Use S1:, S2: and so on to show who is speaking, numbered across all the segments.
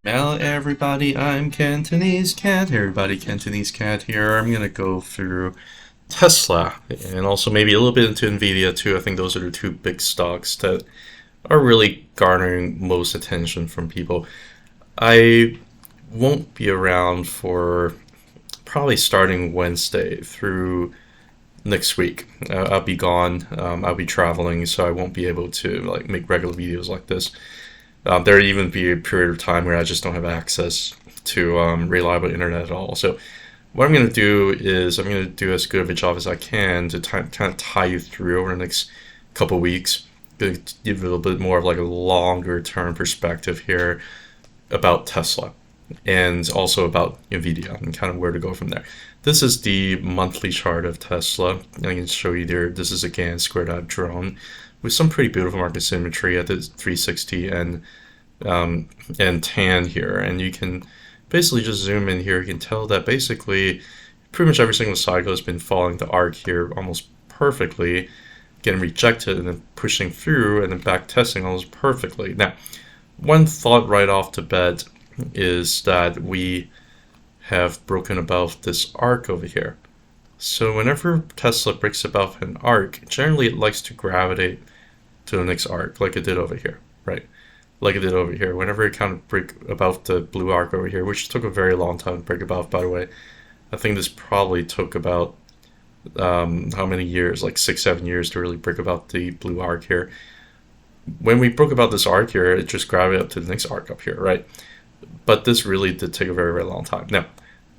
S1: Hello everybody, I'm Cantonese Cat. Hey everybody, Cantonese Cat here. I'm gonna go through Tesla and also maybe a little bit into Nvidia too. I think those are the two big stocks that are really garnering most attention from people. I won't be around for probably starting Wednesday through next week. I'll be gone. I'll be traveling, so I won't be able to like make regular videos like this. There'd even be a period of time where I just don't have access to reliable internet at all. So what I'm going to do is I'm going to do as good of a job as I can to kind of tie you through over the next couple weeks. Going to give you a little bit more of like a longer term perspective here about Tesla and also about Nvidia and kind of where to go from there. This is the monthly chart of Tesla. I can show you there. This is again squared out drawn with some pretty beautiful market symmetry at the 360 and tan here, and you can basically just zoom in here. You can tell that basically pretty much every single cycle has been following the arc here almost perfectly, getting rejected and then pushing through and then back testing almost perfectly. Now, one thought right off the bat is that we have broken above this arc over here. So whenever Tesla breaks above an arc, generally it likes to gravitate to the next arc like it did over here, right? Like it did over here. Whenever it kind of break above the blue arc over here, which took a very long time to break above, by the way. I think this probably took about how many years, like 6-7 years to really break above the blue arc here. When we broke about this arc here, it just gravitated up to the next arc up here, right? But this really did take a very, very long time. Now,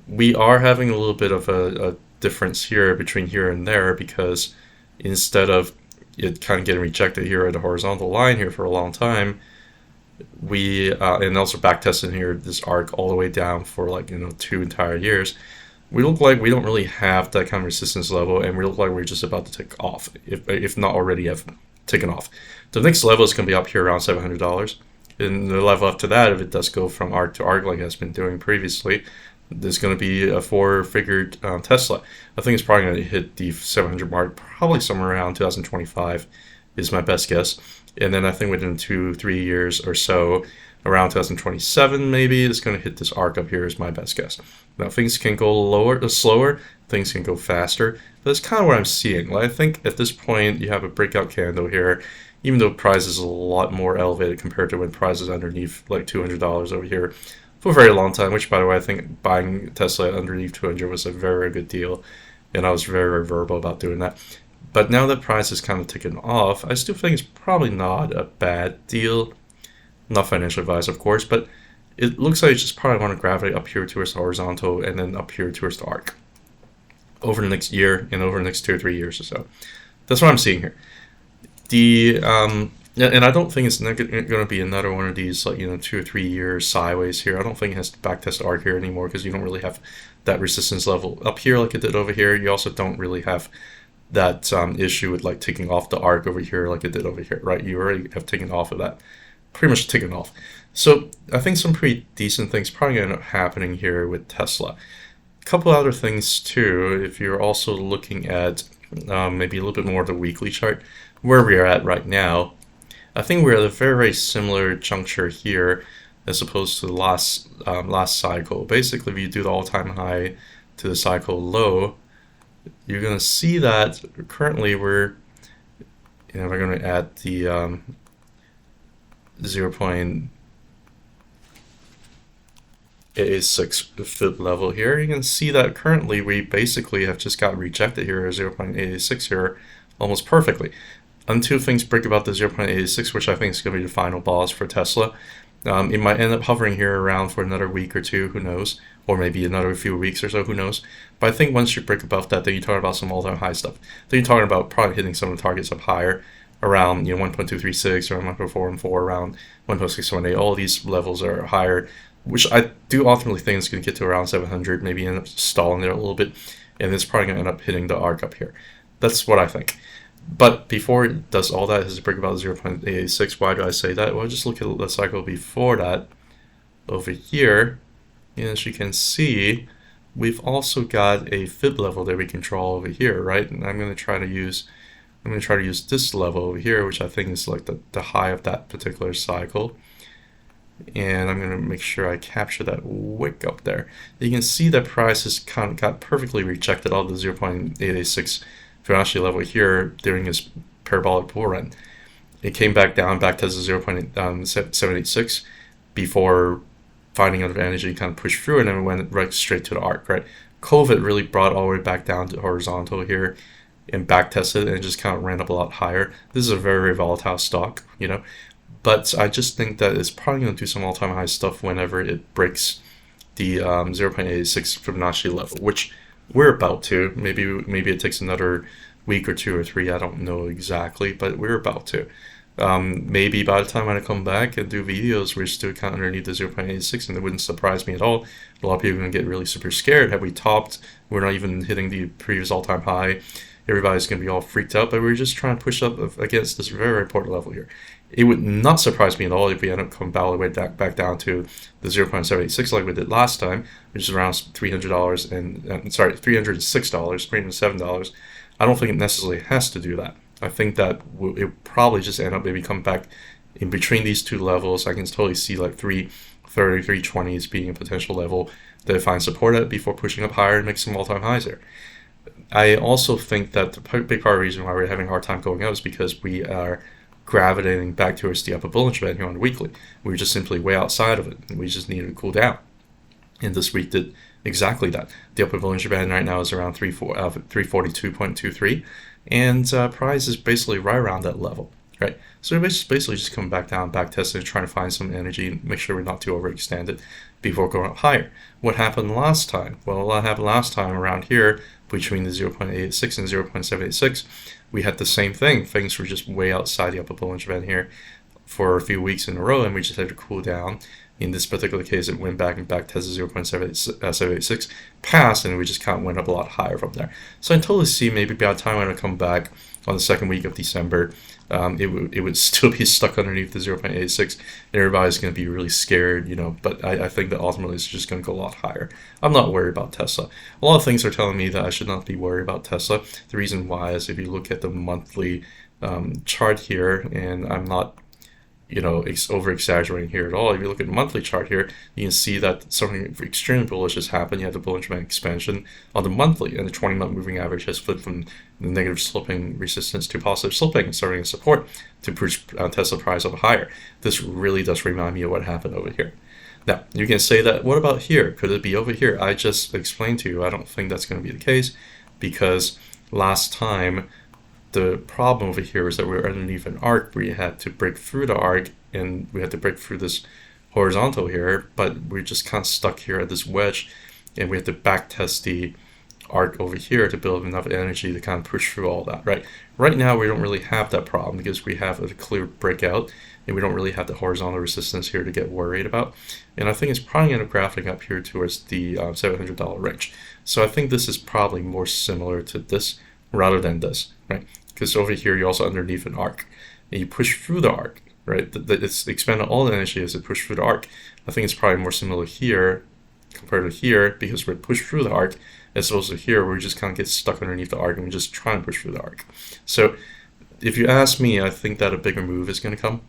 S1: we are having a little bit of a difference here between here and there because instead of it kind of getting rejected here at the horizontal line here for a long time, we and also back testing here this arc all the way down for like 2 entire years. We look like we don't really have that kind of resistance level, and we look like we're just about to take off, if not already have taken off. The next level is going to be up here around $700, and the level after that, if it does go from arc to arc like it's been doing previously, there's going to be a four-figure Tesla. I think it's probably going to hit the 700 mark, probably somewhere around 2025 is my best guess. And then I think within 2-3 years or so, around 2027 maybe, it's going to hit this arc up here is my best guess. Now things can go lower, slower, things can go faster. But that's kind of what I'm seeing. Like, I think at this point you have a breakout candle here, even though price is a lot more elevated compared to when price is underneath like $200 over here for a very long time, which by the way, I think buying Tesla underneath 200 was a very, very good deal. And I was very, very verbal about doing that. But now that price has kind of taken off, I still think it's probably not a bad deal. Not financial advice, of course, but it looks like you just probably want to gravitate up here towards the horizontal and then up here towards the arc over the next year and over the next 2 or 3 years or so. That's what I'm seeing here. And I don't think it's going to be another one of these 2 or 3 years sideways here. I don't think it has to backtest arc here anymore because you don't really have that resistance level up here like it did over here. You also don't really have that issue with like taking off the arc over here like it did over here, right? You already have taken off of that, pretty much taken off. So I think some pretty decent things probably end up happening here with Tesla. A couple other things too, if you're also looking at maybe a little bit more of the weekly chart, where we are at right now, I think we're at a very, very similar juncture here as opposed to the last cycle. Basically, if you do the all-time high to the cycle low, you're going to see that currently we're going to add the 0.86 fib level here. You can see that currently we basically have just got rejected here at 0.86 here almost perfectly until things break about the 0.86, which I think is going to be the final boss for Tesla. It might end up hovering here around for another week or two, who knows, or maybe another few weeks or so, who knows. But I think once you break above that, then you're talking about some all-time high stuff. Then you're talking about probably hitting some of the targets up higher, around 1.236 or 1.414, around 1.618. All these levels are higher, which I do ultimately think is going to get to around 700, maybe end up stalling there a little bit, and it's probably going to end up hitting the arc up here. That's what I think. But before it does all that, it has to break about 0.86. Why do I say that? Well, just look at the cycle before that over here. And as you can see, we've also got a fib level that we can draw over here, right? And I'm going to try to use this level over here, which I think is like the high of that particular cycle. and I'm going to make sure I capture that wick up there. You can see that price has kind of got perfectly rejected all the 0.886 Fibonacci level here during this parabolic bull run. It came back down, back to the 0.786 before finding another energy, kind of pushed through, and then it went right straight to the arc, right? COVID really brought all the way back down to horizontal here and back tested and just kind of ran up a lot higher. This is a very, very volatile stock, you know, but I just think that it's probably going to do some all-time high stuff whenever it breaks the 0.86 Fibonacci level, which we're about to. Maybe it takes another week or 2 or 3. I don't know exactly, but we're about to. Maybe by the time I come back and do videos, we're still kind of underneath the 0.86, and it wouldn't surprise me at all. A lot of people are going to get really super scared. Have we topped? We're not even hitting the previous all-time high. Everybody's going to be all freaked out, but we're just trying to push up against this very, very important level here. It would not surprise me at all if we end up coming all the way back down to the 0.786 like we did last time, which is around $300 and sorry, $306, $307. I don't think it necessarily has to do that. I think that it probably just end up maybe come back in between these two levels. I can totally see like 330, 320 as being a potential level that if I support it before pushing up higher and make some all-time highs there. I also think that the big part of the reason why we're having a hard time going up is because we are gravitating back towards the upper Bollinger Band here on the weekly. We're just simply way outside of it, and we just needed to cool down. And this week did exactly that. The upper Bollinger Band right now is around 342.23, and price is basically right around that level, right? So we're basically just coming back down, back testing, trying to find some energy and make sure we're not too overextended before going up higher. What happened last time? Well, what happened last time around here between the 0.86 and 0.786, we had the same thing. Things were just way outside the upper Bollinger Band here for a few weeks in a row, and we just had to cool down. In this particular case, it went back and back tested 0.786 past, and we just kind of went up a lot higher from there. So I totally see maybe by the time I'm going to come back on the second week of December, it would still be stuck underneath the 0.86, and everybody's going to be really scared, you know. But I think that ultimately it's just going to go a lot higher. I'm not worried about Tesla. A lot of things are telling me that I should not be worried about Tesla. The reason why is if you look at the monthly chart here, and I'm not over exaggerating here at all. If you look at the monthly chart here, you can see that something extremely bullish has happened. You have the Bollinger Band expansion on the monthly, and the 20-month moving average has flipped from the negative sloping resistance to positive sloping, starting a support to push Tesla price up higher. This really does remind me of what happened over here. Now, you can say that, what about here? Could it be over here? I just explained to you, I don't think that's going to be the case, because last time, the problem over here is that we're underneath an arc. We had to break through the arc, and we had to break through this horizontal here, but we're just kind of stuck here at this wedge, and we have to back test the arc over here to build enough energy to kind of push through all that, right? Right now, we don't really have that problem because we have a clear breakout, and we don't really have the horizontal resistance here to get worried about. And I think it's probably going to graphing up here towards the $700 range. So I think this is probably more similar to this rather than this, right? Because over here, you're also underneath an arc, and you push through the arc, right? It's expended all the energy as it pushed through the arc. I think it's probably more similar here compared to here, because we're pushed through the arc, as opposed to here, where we just kind of get stuck underneath the arc, and we just try and push through the arc. So if you ask me, I think that a bigger move is going to come.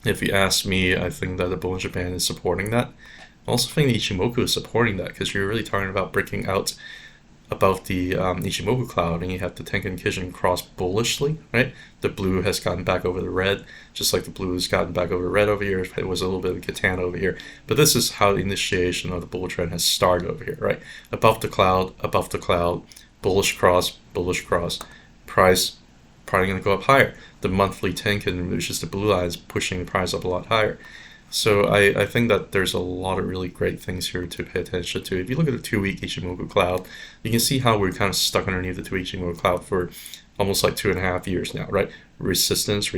S1: If you ask me, I think that the Bollinger Band is supporting that. I also think the Ichimoku is supporting that, because you're really talking about breaking out above the Ichimoku cloud, and you have the Tenkan Kijun cross bullishly, right? The blue has gotten back over the red, just like the blue has gotten back over the red over here. It was a little bit of katana over here. But this is how the initiation of the bull trend has started over here, right? Above the cloud, bullish cross, price probably going to go up higher. The monthly Tenkan, which is the blue line, is pushing the price up a lot higher. So I think that there's a lot of really great things here to pay attention to. If you look at the 2-week Ichimoku cloud, you can see how we're kind of stuck underneath the 2-week Ichimoku cloud for almost like 2.5 years now, right? Resistance,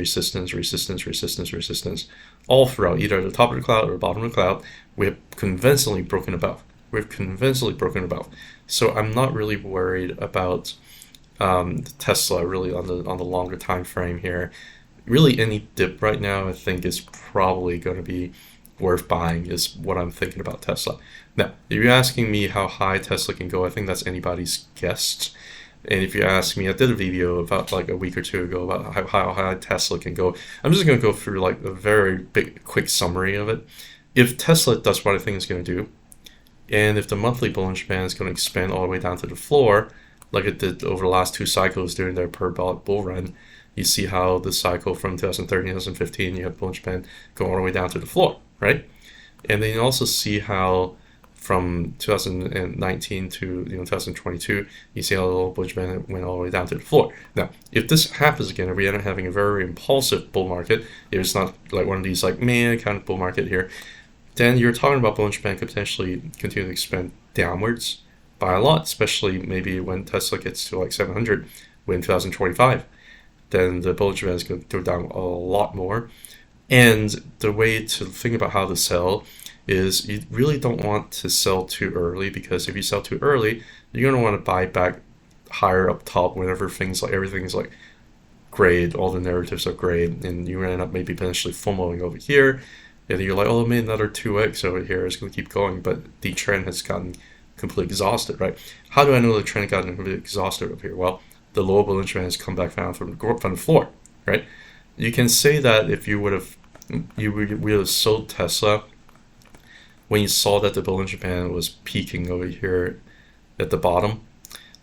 S1: all throughout, either at the top of the cloud or the bottom of the cloud. We have convincingly broken above. So I'm not really worried about Tesla really on the longer time frame here. Really, any dip right now, I think, is probably going to be worth buying, is what I'm thinking about Tesla. Now, if you're asking me how high Tesla can go, I think that's anybody's guess. And if you ask me, I did a video about like a week or two ago about how high Tesla can go. I'm just going to go through like a very big, quick summary of it. If Tesla does what I think it's going to do, and if the monthly Bollinger Band is going to expand all the way down to the floor, like it did over the last two cycles during their parabolic bull run, you see how the cycle from 2013 to 2015, you have Bollinger Band going all the way down to the floor, right? And then you also see how from 2019 to 2022, you see how the little Bollinger Band went all the way down to the floor. Now, if this happens again, if we end up having a very impulsive bull market, if it's not like one of these like meh kind of bull market here, then you're talking about Bollinger Band could potentially continue to expand downwards by a lot, especially maybe when Tesla gets to like 700 in 2025. Then the Bollinger Band is going to go down a lot more. And the way to think about how to sell is you really don't want to sell too early, because if you sell too early, you're going to want to buy back higher up top whenever things like everything's like great, all the narratives are great, and you end up maybe potentially FOMOing over here. And you're like, oh, I made another 2x over here, it's going to keep going, but the trend has gotten completely exhausted, right? How do I know the trend got completely exhausted over here? Well, the lower Bollinger Band has come back down from the floor, right? You can say that if you would have sold Tesla when you saw that the Bollinger Band was peaking over here at the bottom,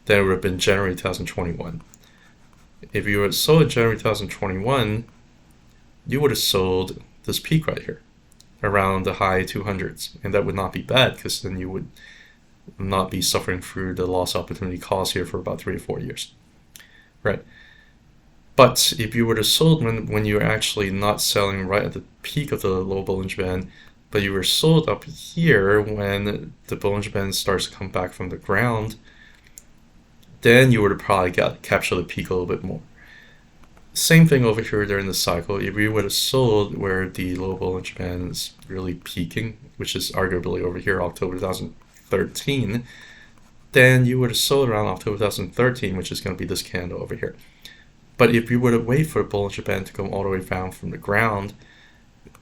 S1: then it would have been January 2021. If you had sold in January 2021, you would have sold this peak right here, around the high 200s, and that would not be bad, because then you would not be suffering through the loss opportunity cost here for about 3 or 4 years, right? But if you were to sold when you're actually not selling right at the peak of the low Bollinger Band, but you were sold up here when the Bollinger Band starts to come back from the ground, then you would have probably captured the peak a little bit more. Same thing over here during the cycle. If you would have sold where the low Bollinger Band is really peaking, which is arguably over here, October 2013, then you would have sold around October 2013, which is going to be this candle over here. But if you were to wait for a Bollinger Band to come all the way down from the ground,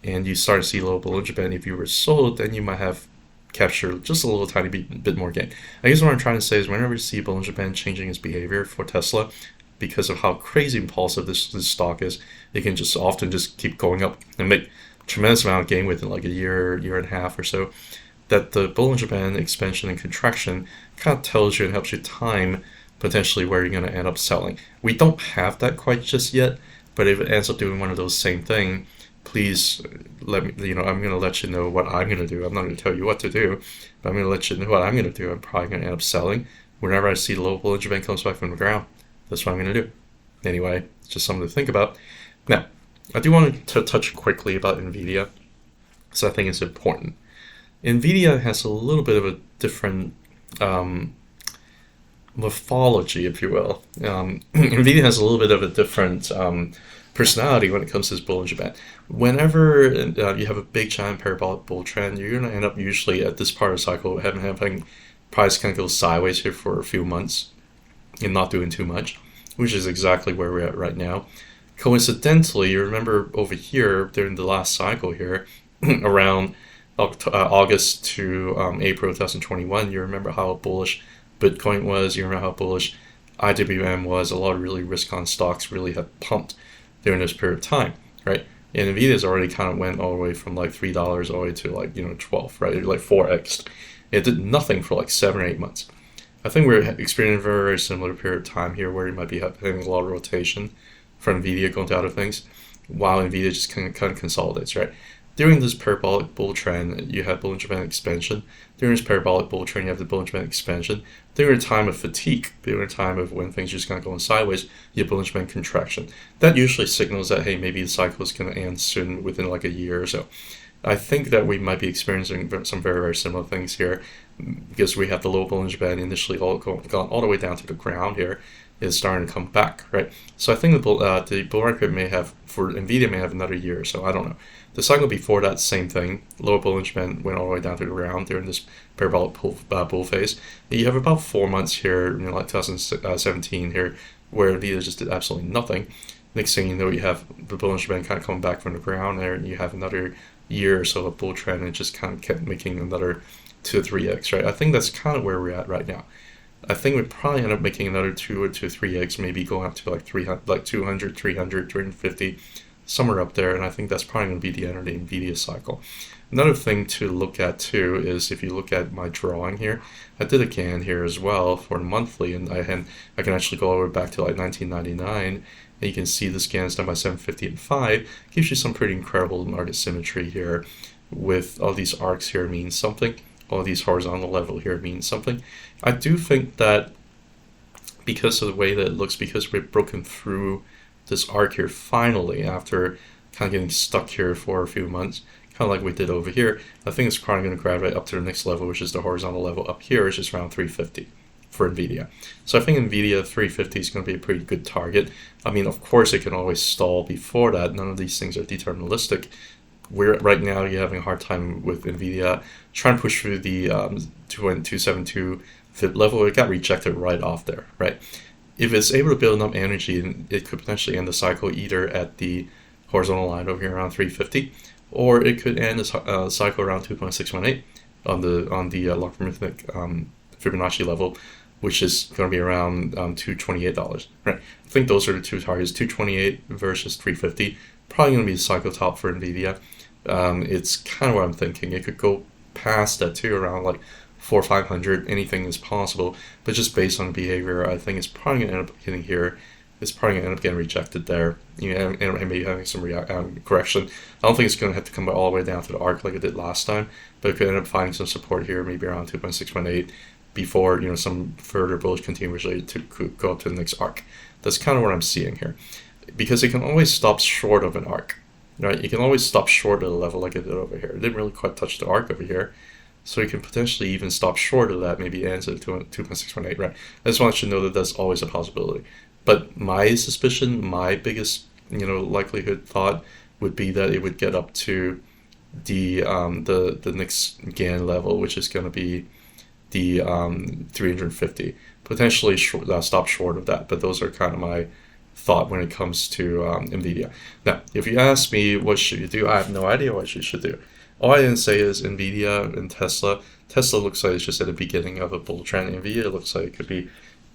S1: and you start to see low Bollinger Band, if you were sold, then you might have captured just a little tiny bit more gain. I guess what I'm trying to say is whenever you see Bollinger Band changing its behavior for Tesla, because of how crazy impulsive this stock is, it can just often just keep going up and make a tremendous amount of gain within like a year and a half or so. That the Bollinger Band expansion and contraction kind of tells you and helps you time potentially where you're going to end up selling. We don't have that quite just yet, but if it ends up doing one of those same thing, please let me, I'm going to let you know what I'm going to do. I'm not going to tell you what to do, but I'm going to let you know what I'm going to do. I'm probably going to end up selling whenever I see the low Bollinger Band comes back from the ground. That's what I'm going to do. Anyway, it's just something to think about. Now, I do want to touch quickly about Nvidia, because I think it's important. Nvidia has a little bit of a different morphology, if you will. Nvidia has a little bit of a different personality when it comes to this Bollinger Band. Whenever you have a big giant parabolic bull trend, you're going to end up usually at this part of the cycle having price kind of go sideways here for a few months and not doing too much, which is exactly where we're at right now. Coincidentally, you remember over here during the last cycle here, around August to April 2021, you remember how bullish Bitcoin was, you remember how bullish IWM was. A lot of really risk-on stocks really had pumped during this period of time, right? And Nvidia's already kind of went all the way from like $3 all the way to like 12, right? Like 4x. It did nothing for like 7 or 8 months. I think we're experiencing a very, very similar period of time here, where you might be having a lot of rotation from Nvidia going to other things, while Nvidia just kind of consolidates, right? During this parabolic bull trend, you have Bollinger Band expansion. During this parabolic bull trend, you have the Bollinger Band expansion. During a time of fatigue, during a time of when things are just kind of going sideways, you have Bollinger Band contraction. That usually signals that, hey, maybe the cycle is going to end soon, within like a year or so. I think that we might be experiencing some very, very similar things here, because we have the low Bollinger Band initially gone all the way down to the ground here, is starting to come back, right? So I think the bull market may have, for Nvidia, may have another year or so. I don't know. The cycle before that, same thing. Lower Bollinger Band went all the way down to the ground during this parabolic bull phase. You have about 4 months here, like 2017 here, where Nvidia just did absolutely nothing. Next thing you know, you have the Bollinger Band kind of coming back from the ground there, and you have another year or so of a bull trend, and it just kind of kept making another 2 to 3x, right? I think that's kind of where we're at right now. I think we probably end up making another 2 or 3x, maybe going up to like 300, like 200, 300, 250, somewhere up there. And I think that's probably going to be the end of the Nvidia cycle. Another thing to look at too is if you look at my drawing here, I did a can here as well for the monthly, and I can actually go all the way back to like 1999, and you can see the scans done by 750 and 5 gives you some pretty incredible market symmetry here, with all these arcs here means something, all these horizontal level here means something. I do think that because of the way that it looks, because we've broken through this arc here finally after kind of getting stuck here for a few months, kind of like we did over here, I think it's probably going to gravitate up to the next level, which is the horizontal level up here, which is around 350 for Nvidia. So I think Nvidia 350 is going to be a pretty good target. I mean, of course, it can always stall before that. None of these things are deterministic. Right now you're having a hard time with Nvidia trying to push through the 272 fit level. It got rejected right off there, right? If it's able to build enough energy, it could potentially end the cycle either at the horizontal line over here around 350, or it could end the cycle around 2.618 on the logarithmic Fibonacci level, which is going to be around $228, right? I think those are the two targets: 228 versus 350. Probably going to be the cycle top for Nvidia. It's kind of what I'm thinking. It could go past that too, around like 400 or 500. Anything is possible, but just based on behavior, I think it's probably going to end up hitting here. It's probably going to end up getting rejected there. You know, and maybe having some correction. I don't think it's going to have to come all the way down to the arc like it did last time, but it could end up finding some support here, maybe around 2.618, before some further bullish continuation to go up to the next arc. That's kind of what I'm seeing here, because it can always stop short of an arc, right? You can always stop short of the level like it did over here. It didn't really quite touch the arc over here, so you can potentially even stop short of that, maybe ends at 2.618, right? I just want you to know that that's always a possibility. But my suspicion, my biggest likelihood thought would be that it would get up to the next GAN level, which is going to be the 350, potentially stop short of that. But those are kind of my thought when it comes to Nvidia. Now, if you ask me what should you do, I have no idea what you should do. All I didn't say is Nvidia and Tesla. Tesla looks like it's just at the beginning of a bull trend. Nvidia looks like it could be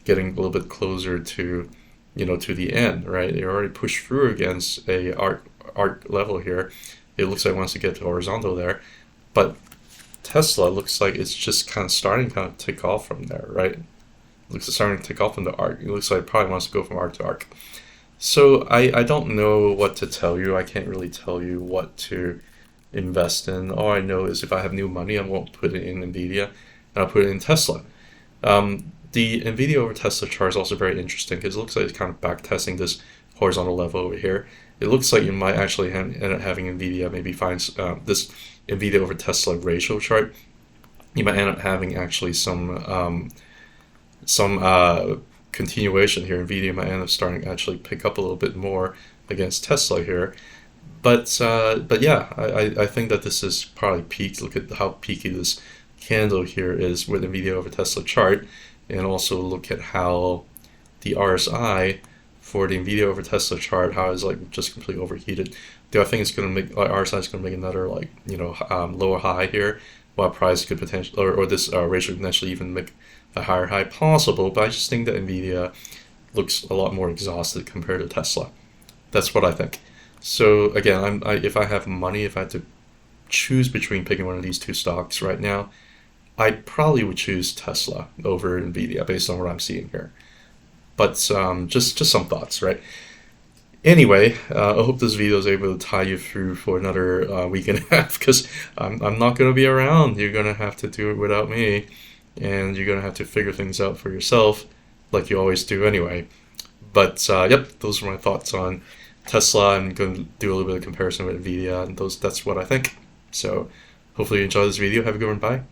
S1: getting a little bit closer to to the end, right? They already pushed through against a arc level here. It looks like it wants to get to horizontal there, but Tesla looks like it's just kind of tick off from there, right? It looks like starting to tick off from the arc. It looks like it probably wants to go from arc to arc. So I don't know what to tell you. I can't really tell you what to invest in. All I know is if I have new money, I won't put it in Nvidia, and I'll put it in Tesla. The Nvidia over Tesla chart is also very interesting because it looks like it's kind of back testing this horizontal level over here. It looks like you might actually end up having Nvidia maybe find this Nvidia over Tesla ratio chart. You might end up having actually some continuation here. Nvidia might end up starting to actually pick up a little bit more against Tesla here. But yeah, I think that this is probably peaked. Look at how peaky this candle here is with Nvidia over Tesla chart, and also look at how the RSI for the Nvidia over Tesla chart, how it's like just completely overheated. I think it's going to make RSI is going to make another lower high here, while price could potentially or this ratio could potentially even make a higher high possible. But I just think that Nvidia looks a lot more exhausted compared to Tesla. That's what I think. So again, if I have money, if I had to choose between picking one of these two stocks right now, I probably would choose Tesla over Nvidia based on what I'm seeing here. But just some thoughts, right? Anyway, I hope this video is able to tie you through for another week and a half, because I'm not going to be around. You're going to have to do it without me, and you're going to have to figure things out for yourself, like you always do anyway. But yep, those are my thoughts on Tesla. I'm going to do a little bit of comparison with Nvidia, and that's what I think. So hopefully you enjoy this video. Have a good one. Bye.